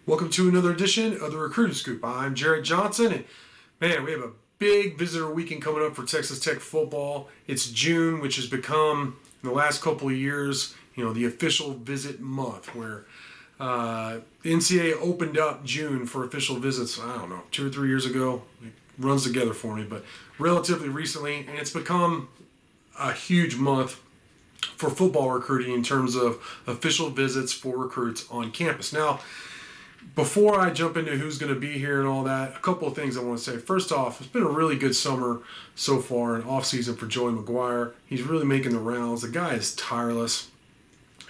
Welcome to another edition of the Recruiting Scoop. I'm Jared Johnson, and man, we have a big visitor weekend coming up for Texas Tech football. It's June, which has become, in the last couple of years, the official visit month, where the NCAA opened up June for official visits, I don't know, 2 or 3 years ago. It runs together for me, but relatively recently, and it's become a huge month for football recruiting in terms of official visits for recruits on campus. Now, before I jump into who's going to be here and all that, a couple of things I want to say. First off, it's been a really good summer so far in offseason for Joey McGuire. He's really making the rounds. The guy is tireless.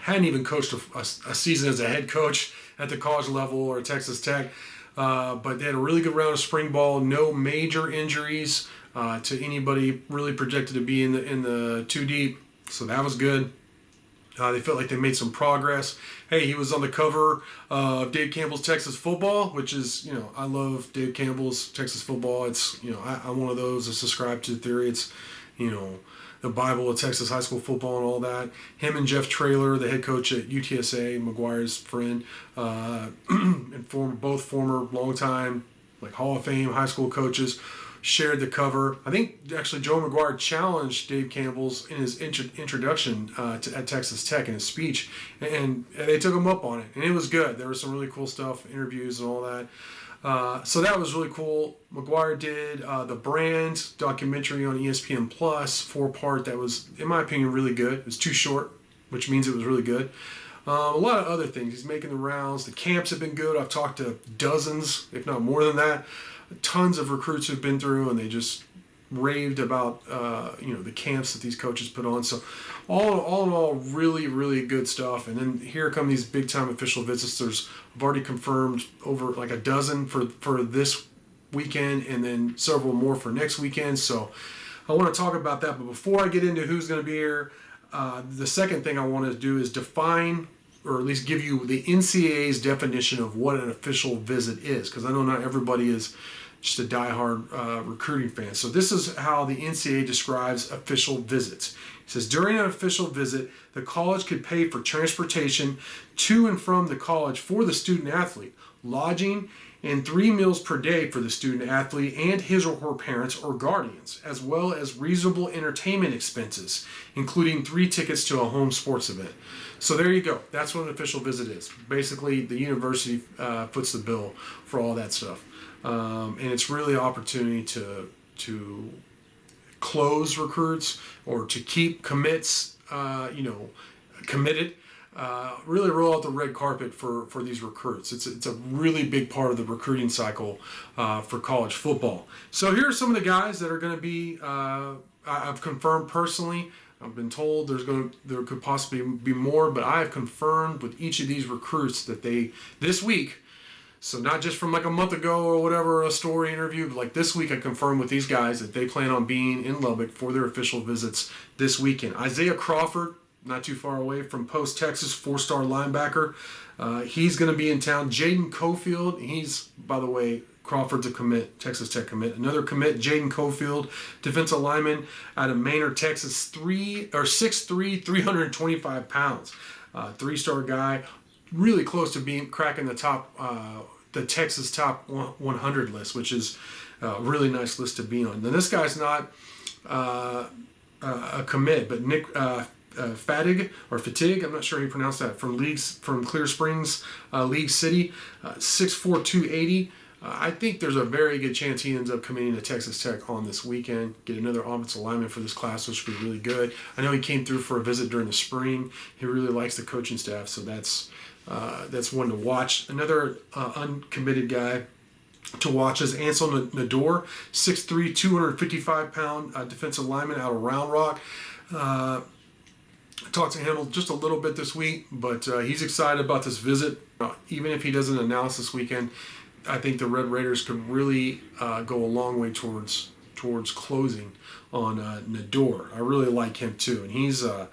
Hadn't even coached a season as a head coach at the college level or at Texas Tech, but they had a really good round of spring ball. No major injuries to anybody really projected to be in the two deep, so that was good. They felt like they made some progress. Hey, he was on the cover of Dave Campbell's Texas Football, which is, I love Dave Campbell's Texas Football. It's, I'm one of those that subscribe to the theory. It's, the Bible of Texas high school football and all that. Him and Jeff Traylor, the head coach at UTSA, McGuire's friend, and both former longtime Hall of Fame high school coaches, shared the cover. I think actually Joe McGuire challenged Dave Campbell's in his introduction at Texas Tech in his speech, and they took him up on it, and it was good. There was some really cool stuff, interviews and all that. So that was really cool. McGuire did the Brand documentary on ESPN Plus, 4-part. That was, in my opinion, really good. It was too short, which means it was really good. A lot of other things. He's making the rounds. The camps have been good. I've talked to dozens, if not more than that. Tons of recruits who've been through, and they just raved about the camps that these coaches put on. So all in all, really, really good stuff. And then here come these big time official visits. I've already confirmed over a dozen for this weekend, and then several more for next weekend. So I want to talk about that. But before I get into who's going to be here, the second thing I want to do is define, or at least give you the NCAA's definition of what an official visit is, because I know not everybody is just a diehard recruiting fan. So this is how the NCAA describes official visits. It says, during an official visit, the college could pay for transportation to and from the college for the student athlete, lodging, and 3 meals per day for the student athlete and his or her parents or guardians, as well as reasonable entertainment expenses, including 3 tickets to a home sports event. So there you go. That's what an official visit is. Basically, the university puts the bill for all that stuff. And it's really an opportunity to close recruits or to keep commits, committed. Really roll out the red carpet for these recruits. It's a really big part of the recruiting cycle for college football. So here are some of the guys that are going to be, I've confirmed personally. I've been told there could possibly be more, but I have confirmed with each of these recruits that this week, so not just from a month ago or whatever, a story interview, but this week I confirmed with these guys that they plan on being in Lubbock for their official visits this weekend. Isaiah Crawford, not too far away from Post Texas, 4-star linebacker. He's going to be in town. Jaden Cofield, he's, by the way, Crawford's a commit, Texas Tech commit. Another commit, Jaden Cofield, defensive lineman out of Manor, Texas, 6'3", 325 pounds. 3-star guy, really close to cracking the Texas top 100 list, which is a really nice list to be on. Now this guy's not a commit, but Nick Fatigue, I'm not sure how you pronounce that, from Clear Springs, League City, 6'4", 280. I think there's a very good chance he ends up committing to Texas Tech on this weekend. Get another offensive lineman for this class, which would be really good. I know he came through for a visit during the spring. He really likes the coaching staff, so that's one to watch. Another uncommitted guy to watch is Ansel Nador, 6'3", 255-pound defensive lineman out of Round Rock. I talked to him just a little bit this week, but he's excited about this visit. Even if he doesn't announce this weekend, I think the Red Raiders could really go a long way towards closing on Nador. I really like him too, and he's a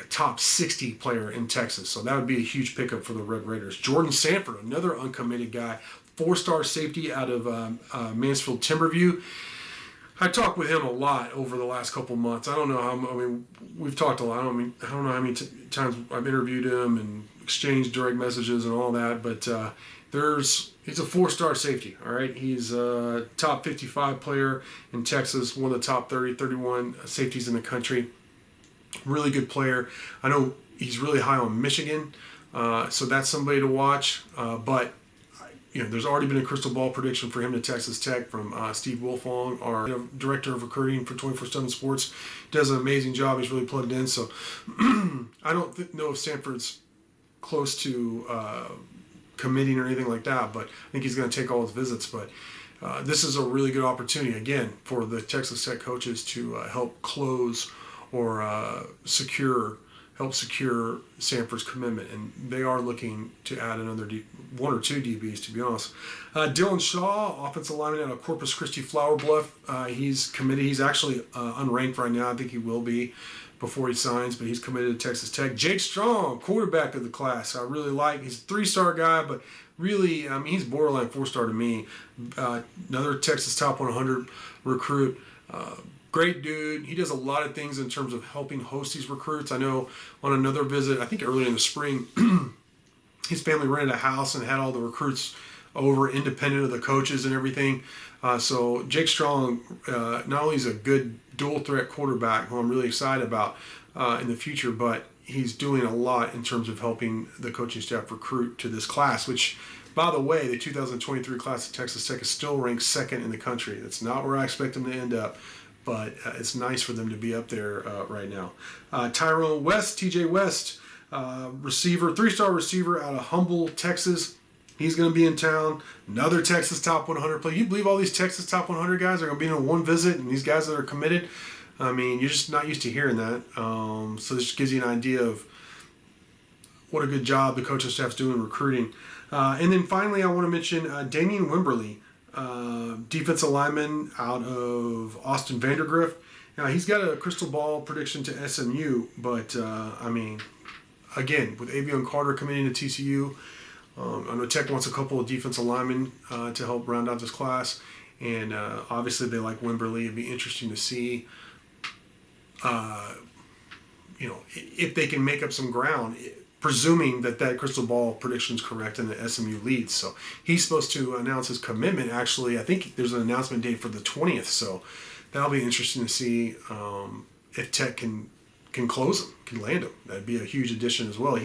top 60 player in Texas, so that would be a huge pickup for the Red Raiders. Jordan Sanford, another uncommitted guy, 4-star safety out of Mansfield Timberview. I talked with him a lot over the last couple months. I don't know how. We've talked a lot. I don't know how many times I've interviewed him, and exchange direct messages and all that. But he's a 4-star safety. All right, he's a top 55 player in Texas, one of the top 30, 31 safeties in the country. Really good player. I know he's really high on Michigan, so that's somebody to watch. But there's already been a crystal ball prediction for him to Texas Tech from Steve Wilfong, our director of recruiting for 24/7 Sports. Does an amazing job. He's really plugged in. So I don't know if Sanford's close to committing or anything like that, but I think he's going to take all his visits. But this is a really good opportunity, again, for the Texas Tech coaches to help close or help secure Sanford's commitment, and they are looking to add another one or two DBs, to be honest. Dylan Shaw, offensive lineman out of Corpus Christi Flower Bluff, he's committed. He's actually unranked right now. I think he will be before he signs, but he's committed to Texas Tech. Jake Strong, quarterback of the class, I really like. He's a 3-star guy, but really, he's borderline 4-star to me. Another Texas top 100 recruit. Great dude. He does a lot of things in terms of helping host these recruits. I know on another visit, I think early in the spring, his family rented a house and had all the recruits over, independent of the coaches and everything. So Jake Strong, not only is a good dual threat quarterback, who I'm really excited about in the future, but he's doing a lot in terms of helping the coaching staff recruit to this class, which, by the way, the 2023 class at Texas Tech is still ranked 2nd in the country. That's not where I expect them to end up, but it's nice for them to be up there right now. Tyrone West, TJ West, receiver, 3-star receiver out of Humble, Texas. He's going to be in town. Another Texas top 100 player. You believe all these Texas top 100 guys are going to be in one visit, and these guys that are committed? I mean, you're just not used to hearing that. So this just gives you an idea of what a good job the coaching staff's doing in recruiting. And then finally, I want to mention Damian Wimberly, defensive lineman out of Austin Vandergrift. Now, he's got a crystal ball prediction to SMU, but again, with Avion Carter coming into TCU, I know Tech wants a couple of defensive linemen to help round out this class, and obviously they like Wimberly. It'd be interesting to see, if they can make up some ground, presuming that crystal ball prediction is correct and the SMU leads. So he's supposed to announce his commitment. Actually, I think there's an announcement date for the 20th. So that'll be interesting to see if Tech can close him, can land him. That'd be a huge addition as well.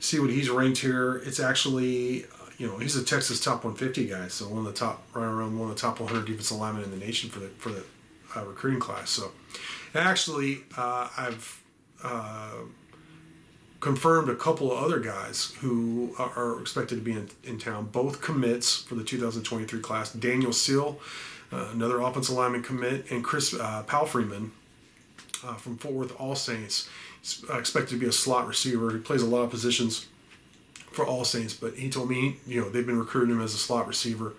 See what he's ranked here. It's actually, he's a Texas top 150 guy. So right around one of the top 100 defensive linemen in the nation for the recruiting class. So actually, I've confirmed a couple of other guys who are expected to be in town, both commits for the 2023 class. Daniel Seal, another offensive lineman commit, and Chris Palfreeman from Fort Worth All Saints. He's expected to be a slot receiver. He plays a lot of positions for All Saints, but he told me, they've been recruiting him as a slot receiver.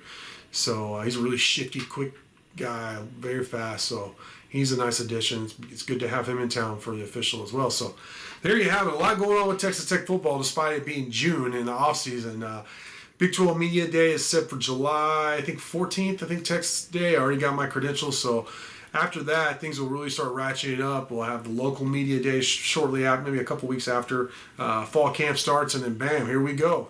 So he's a really shifty, quick guy, very fast. So he's a nice addition. It's good to have him in town for the official as well. So there you have it. A lot going on with Texas Tech football, despite it being June in the offseason. Big 12 Media Day is set for July, 14th. I think Texas Day. I already got my credentials. So after that, things will really start ratcheting up. We'll have the local media day shortly after, maybe a couple weeks after fall camp starts, and then bam, here we go.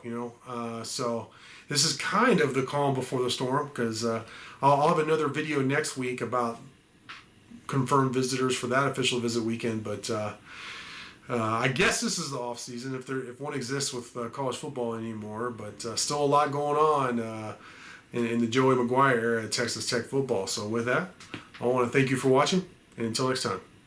So this is kind of the calm before the storm, because I'll have another video next week about confirmed visitors for that official visit weekend. But I guess this is the off season if one exists with college football anymore. But still a lot going on in the Joey McGuire era at Texas Tech football. So with that, I want to thank you for watching, and until next time.